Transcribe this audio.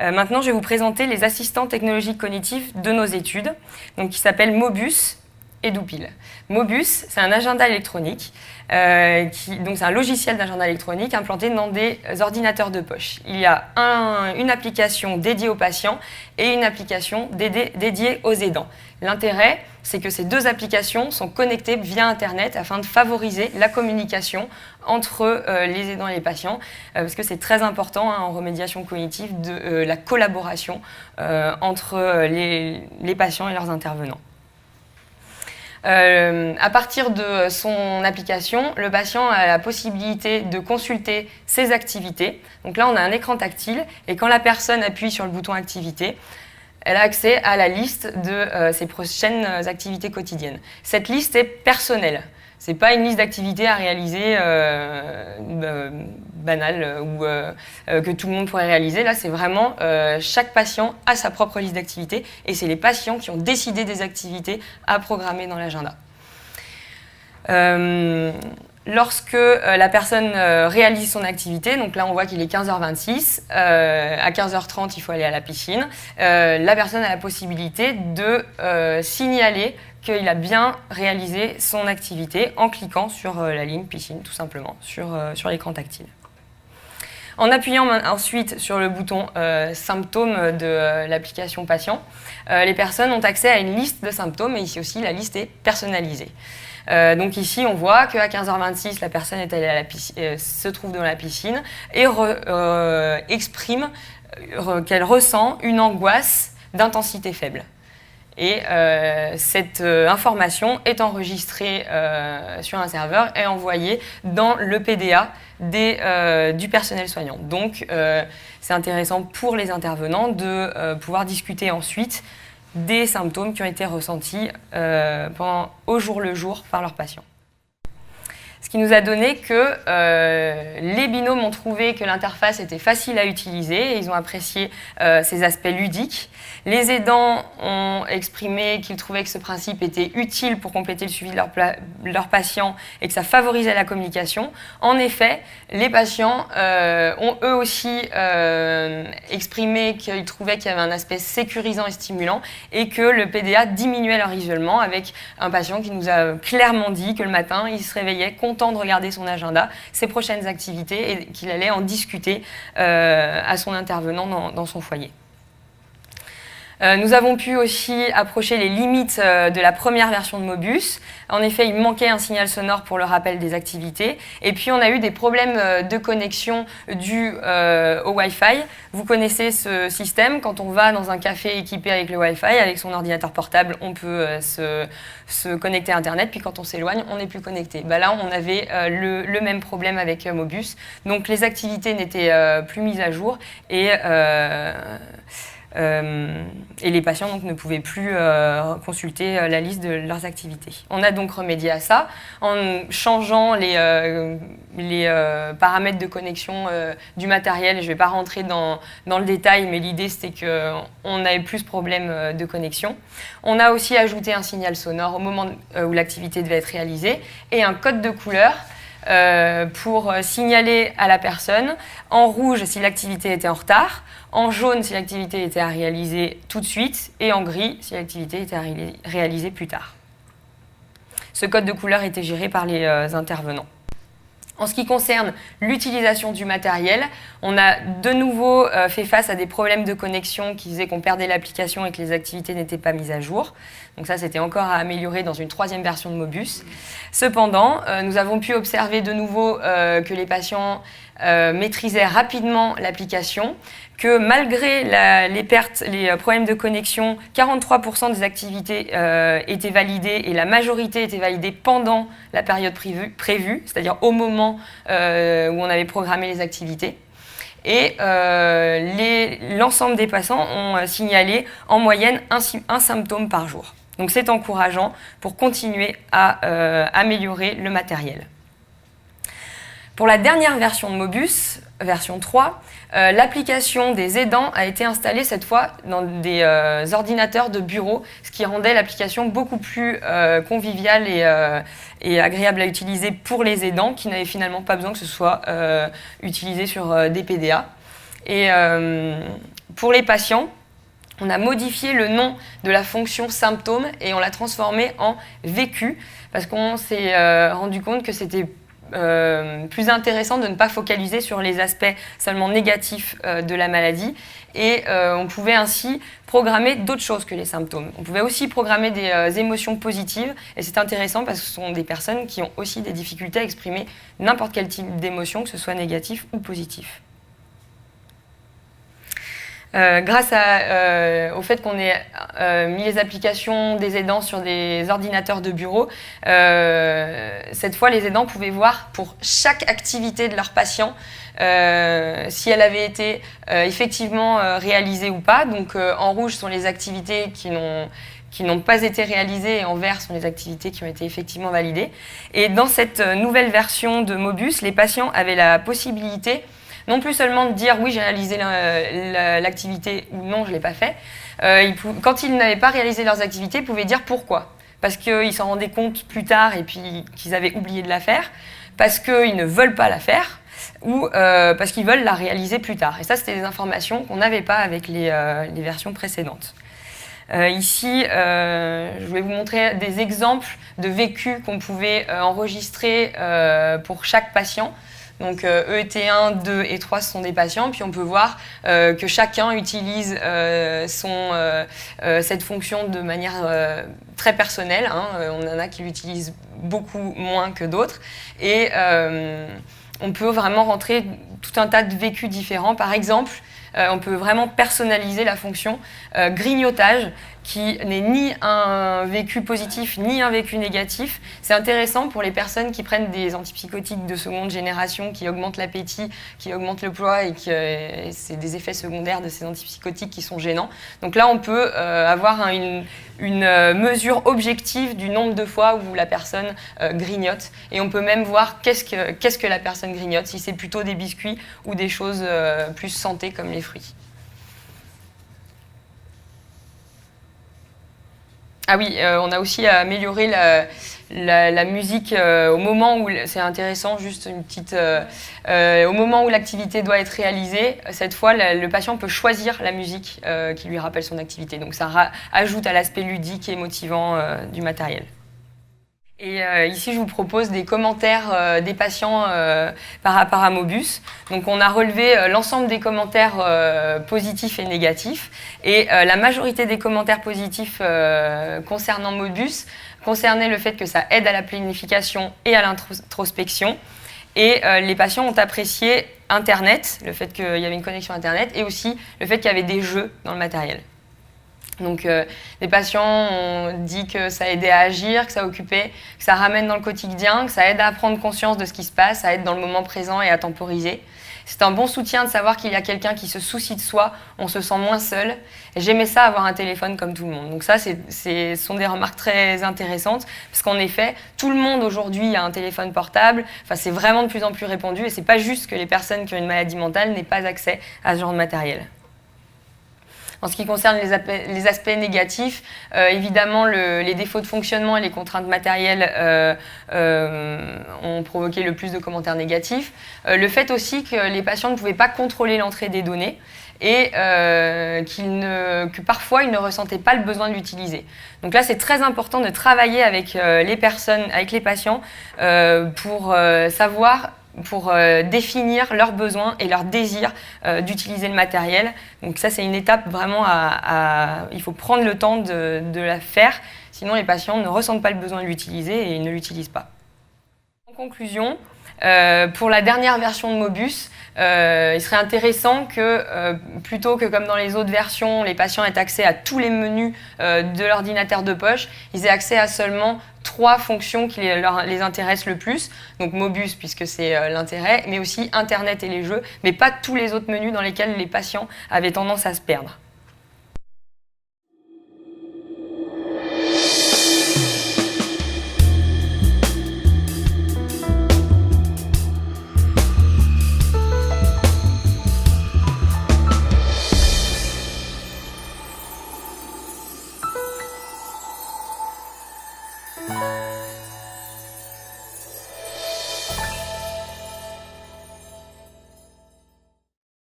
Maintenant, je vais vous présenter les assistants technologiques cognitifs de nos études, donc, qui s'appellent Mobus et Doupil. Mobus, c'est un agenda électronique, donc c'est un logiciel d'agenda électronique implanté dans des ordinateurs de poche. Il y a une application dédiée aux patients et une application dédiée aux aidants. L'intérêt, c'est que ces deux applications sont connectées via Internet afin de favoriser la communication entre les aidants et les patients, parce que c'est très important en remédiation cognitive de la collaboration entre les patients et leurs intervenants. À partir de son application, le patient a la possibilité de consulter ses activités. Donc là, on a un écran tactile et quand la personne appuie sur le bouton activité, elle a accès à la liste de ses prochaines activités quotidiennes. Cette liste est personnelle. Ce n'est pas une liste d'activités à réaliser banale ou que tout le monde pourrait réaliser. Là, c'est vraiment chaque patient a sa propre liste d'activités et c'est les patients qui ont décidé des activités à programmer dans l'agenda. Lorsque la personne réalise son activité, donc là on voit qu'il est 15h26, à 15h30 il faut aller à la piscine, la personne a la possibilité de signaler qu'il a bien réalisé son activité en cliquant sur la ligne piscine, tout simplement, sur l'écran tactile. En appuyant ensuite sur le bouton symptômes de l'application patient, les personnes ont accès à une liste de symptômes et ici aussi la liste est personnalisée. Donc ici, on voit qu'à 15h26, la personne est allée à la piscine, se trouve dans la piscine et exprime qu'elle ressent une angoisse d'intensité faible. Et cette information est enregistrée sur un serveur et envoyée dans le PDA du personnel soignant. Donc, c'est intéressant pour les intervenants de pouvoir discuter ensuite des symptômes qui ont été ressentis au jour le jour par leurs patients. Ce qui nous a donné que les binômes ont trouvé que l'interface était facile à utiliser et ils ont apprécié ses aspects ludiques. Les aidants ont exprimé qu'ils trouvaient que ce principe était utile pour compléter le suivi de leurs patients et que ça favorisait la communication. En effet, les patients ont eux aussi exprimé qu'ils trouvaient qu'il y avait un aspect sécurisant et stimulant et que le PDA diminuait leur isolement avec un patient qui nous a clairement dit que le matin, il se réveillait content de regarder son agenda, ses prochaines activités et qu'il allait en discuter à son intervenant dans son foyer. Nous avons pu aussi approcher les limites de la première version de Mobus. En effet, il manquait un signal sonore pour le rappel des activités. Et puis, on a eu des problèmes de connexion dus au Wi-Fi. Vous connaissez ce système. Quand on va dans un café équipé avec le Wi-Fi, avec son ordinateur portable, on peut se connecter à Internet. Puis quand on s'éloigne, on n'est plus connecté. Là, on avait le même problème avec Mobus. Donc, les activités n'étaient plus mises à jour et les patients donc, ne pouvaient plus consulter la liste de leurs activités. On a donc remédié à ça en changeant les paramètres de connexion du matériel. Je ne vais pas rentrer dans le détail, mais l'idée c'était qu'on n'avait plus ce problème de connexion. On a aussi ajouté un signal sonore au moment où l'activité devait être réalisée et un code de couleur pour signaler à la personne en rouge si l'activité était en retard, en jaune si l'activité était à réaliser tout de suite et en gris si l'activité était à réaliser plus tard. Ce code de couleur était géré par les intervenants. En ce qui concerne l'utilisation du matériel, on a de nouveau fait face à des problèmes de connexion qui faisaient qu'on perdait l'application et que les activités n'étaient pas mises à jour. Donc ça, c'était encore à améliorer dans une troisième version de Mobus. Cependant, nous avons pu observer de nouveau que les patients maîtrisaient rapidement l'application, que malgré les problèmes de connexion, 43% des activités étaient validées et la majorité était validée pendant la période prévue, c'est-à-dire au moment où on avait programmé les activités. Et l'ensemble des patients ont signalé en moyenne un symptôme par jour. Donc c'est encourageant pour continuer à améliorer le matériel. Pour la dernière version de Mobus, version 3, l'application des aidants a été installée cette fois dans des ordinateurs de bureau, ce qui rendait l'application beaucoup plus conviviale et agréable à utiliser pour les aidants qui n'avaient finalement pas besoin que ce soit utilisé sur des PDA. Et pour les patients, on a modifié le nom de la fonction symptôme et on l'a transformé en vécu parce qu'on s'est rendu compte que c'était plus intéressant de ne pas focaliser sur les aspects seulement négatifs de la maladie et on pouvait ainsi programmer d'autres choses que les symptômes. On pouvait aussi programmer des émotions positives et c'est intéressant parce que ce sont des personnes qui ont aussi des difficultés à exprimer n'importe quel type d'émotion, que ce soit négatif ou positif. Grâce au fait qu'on ait mis les applications des aidants sur des ordinateurs de bureau, cette fois les aidants pouvaient voir pour chaque activité de leur patient si elle avait été effectivement réalisée ou pas. Donc en rouge sont les activités qui n'ont pas été réalisées et en vert sont les activités qui ont été effectivement validées. Et dans cette nouvelle version de Mobus, les patients avaient la possibilité non plus seulement de dire oui j'ai réalisé l'activité ou non je ne l'ai pas fait. Quand ils n'avaient pas réalisé leurs activités, ils pouvaient dire pourquoi. Parce qu'ils s'en rendaient compte plus tard et puis qu'ils avaient oublié de la faire, parce qu'ils ne veulent pas la faire ou parce qu'ils veulent la réaliser plus tard. Et ça c'était des informations qu'on n'avait pas avec les versions précédentes. Ici, je vais vous montrer des exemples de vécus qu'on pouvait enregistrer pour chaque patient. Donc ET1, 2 et 3 ce sont des patients, puis on peut voir que chacun utilise cette fonction de manière très personnelle. On en a qui l'utilisent beaucoup moins que d'autres. Et on peut vraiment rentrer tout un tas de vécus différents. Par exemple, on peut vraiment personnaliser la fonction grignotage, qui n'est ni un vécu positif ni un vécu négatif. C'est intéressant pour les personnes qui prennent des antipsychotiques de seconde génération qui augmentent l'appétit, qui augmentent le poids et c'est des effets secondaires de ces antipsychotiques qui sont gênants. Donc là, on peut avoir une mesure objective du nombre de fois où la personne grignote et on peut même voir qu'est-ce que la personne grignote, si c'est plutôt des biscuits ou des choses plus santé comme les fruits. Ah oui, on a aussi amélioré la musique au moment où, c'est intéressant, juste une petite, au moment où l'activité doit être réalisée, cette fois le patient peut choisir la musique qui lui rappelle son activité. Donc ça ajoute à l'aspect ludique et motivant du matériel. Et ici, je vous propose des commentaires des patients par rapport à Mobus. Donc, on a relevé l'ensemble des commentaires positifs et négatifs. Et la majorité des commentaires positifs concernant Mobus concernaient le fait que ça aide à la planification et à l'introspection. Et les patients ont apprécié Internet, le fait qu'il y avait une connexion Internet, et aussi le fait qu'il y avait des jeux dans le matériel. Donc les patients ont dit que ça aidait à agir, que ça occupait, que ça ramène dans le quotidien, que ça aide à prendre conscience de ce qui se passe, à être dans le moment présent et à temporiser. C'est un bon soutien de savoir qu'il y a quelqu'un qui se soucie de soi, on se sent moins seul. Et j'aimais ça, avoir un téléphone comme tout le monde. Donc ça, ce sont des remarques très intéressantes, parce qu'en effet, tout le monde aujourd'hui a un téléphone portable. Enfin, c'est vraiment de plus en plus répandu, et c'est pas juste que les personnes qui ont une maladie mentale n'aient pas accès à ce genre de matériel. En ce qui concerne les aspects négatifs, évidemment, les défauts de fonctionnement et les contraintes matérielles ont provoqué le plus de commentaires négatifs. Le fait aussi que les patients ne pouvaient pas contrôler l'entrée des données et que parfois, ils ne ressentaient pas le besoin de l'utiliser. Donc là, c'est très important de travailler avec les personnes, avec les patients, pour savoir pour définir leurs besoins et leur désir d'utiliser le matériel. Donc ça, c'est une étape vraiment il faut prendre le temps de la faire, sinon les patients ne ressentent pas le besoin de l'utiliser et ils ne l'utilisent pas. En conclusion, pour la dernière version de Mobus, il serait intéressant que, plutôt que comme dans les autres versions, les patients aient accès à tous les menus de l'ordinateur de poche, ils aient accès à seulement 3 fonctions qui les intéressent le plus. Donc Mobus, puisque c'est l'intérêt, mais aussi Internet et les jeux, mais pas tous les autres menus dans lesquels les patients avaient tendance à se perdre.